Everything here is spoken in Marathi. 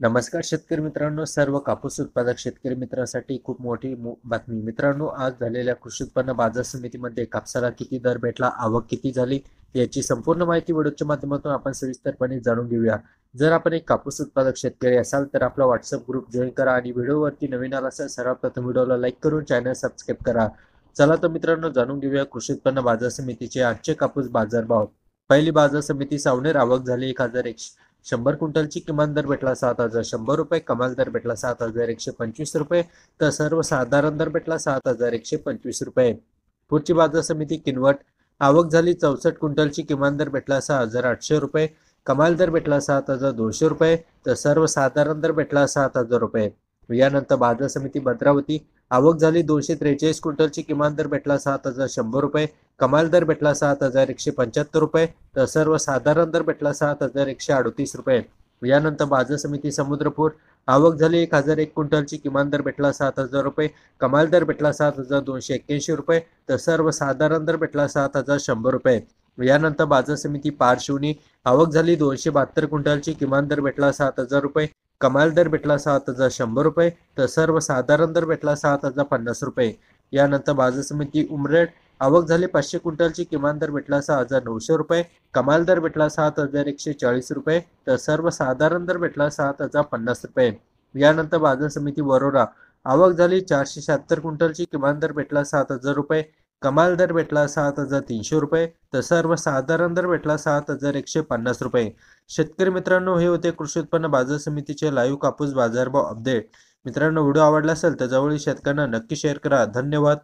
नमस्कार शेतकरी मित्रांनो, सर्व कापूस उत्पादक शेतकरी मित्रांसाठी खूप मोठी बातमी. मित्रांनो, आज झालेल्या कृषी उत्पन्न बाजार समितीमध्ये कापसाला किती दर भेटला, आवक किती झाली, याची संपूर्ण माहिती व्हिडिओच्या माध्यमातून आपण सविस्तरपणे जाणून घेऊया. जर आपण एक कापूस उत्पादक शेतकरी असाल तर आपला व्हॉट्सअप ग्रुप जॉईन करा आणि व्हिडिओवरती नवीन आला असेल सर्वप्रथम व्हिडिओला लाईक करून चॅनल सबस्क्राईब करा. चला तर मित्रांनो, जाणून घेऊया कृषी उत्पन्न बाजार समितीचे आजचे कापूस बाजारभाव. पहिली बाजार समिती सावनेर, आवक झाली 1100 क्विंटलची, किमान दर भेटला 7,100 रुपये, कमाल दर भेटला 7,125 रुपये, तर सर्वसाधारण दर भेटला 7,125 रुपये. पुढची बाजार समिती किनवट, आवक झाली 64 क्विंटलची, किमान दर भेटला 6,800 रुपये, कमाल दर भेटला 7,200 रुपये, तर सर्वसाधारण दर भेटला 7,000 रुपये. यानंतर बाजार समिती भद्रावती, आवक झाली 243 क्विंटलची, किमान दर भेटला 7,100 रुपये, कमाल दर भेटला 7,175 रुपये, तर सर्वसाधारण दर भेटला 7,138 रुपये. यानंतर बाजार समिती समुद्रपूर, आवक झाली 1,001 क्विंटलची, किमान दर भेटला 7,000 रुपये, कमाल दर भेटला 7,281 रुपये, तर सर्वसाधारण दर भेटला 7,100 रुपये. यानंतर बाजार समिती पारशिवनी, आवक झाली 272 क्विंटलची, किमान दर भेटला 7,000 रुपये, कमाल दर भेटला 7,100 रुपये, तर सर्वसाधारण दर भेटला 7,050 रुपये. यानंतर बाजार समिती उमरेड, आवक झाली 500 क्विंटलची, किमान दर भेटला 6,900 रुपये, कमाल दर भेटला 7,140 रुपये, तर सर्वसाधारण दर भेटला 7,050 रुपये. यानंतर बाजार समिती वरोरा, आवक झाली 476 क्विंटलची, किमान दर भेटला 7,000 रुपये, कमाल दर भेटला 7,300 रुपये, तर सर्वसाधारण दर भेटला 7,150 रुपये. शेतकरी मित्रांनो, हे होते कृषी उत्पन्न बाजार समितीचे लाईव्ह कापूस बाजारभाव अपडेट. मित्रांनो, व्हिडिओ आवडला असेल तर जवळील शेतकऱ्यांना नक्की शेअर करा. धन्यवाद.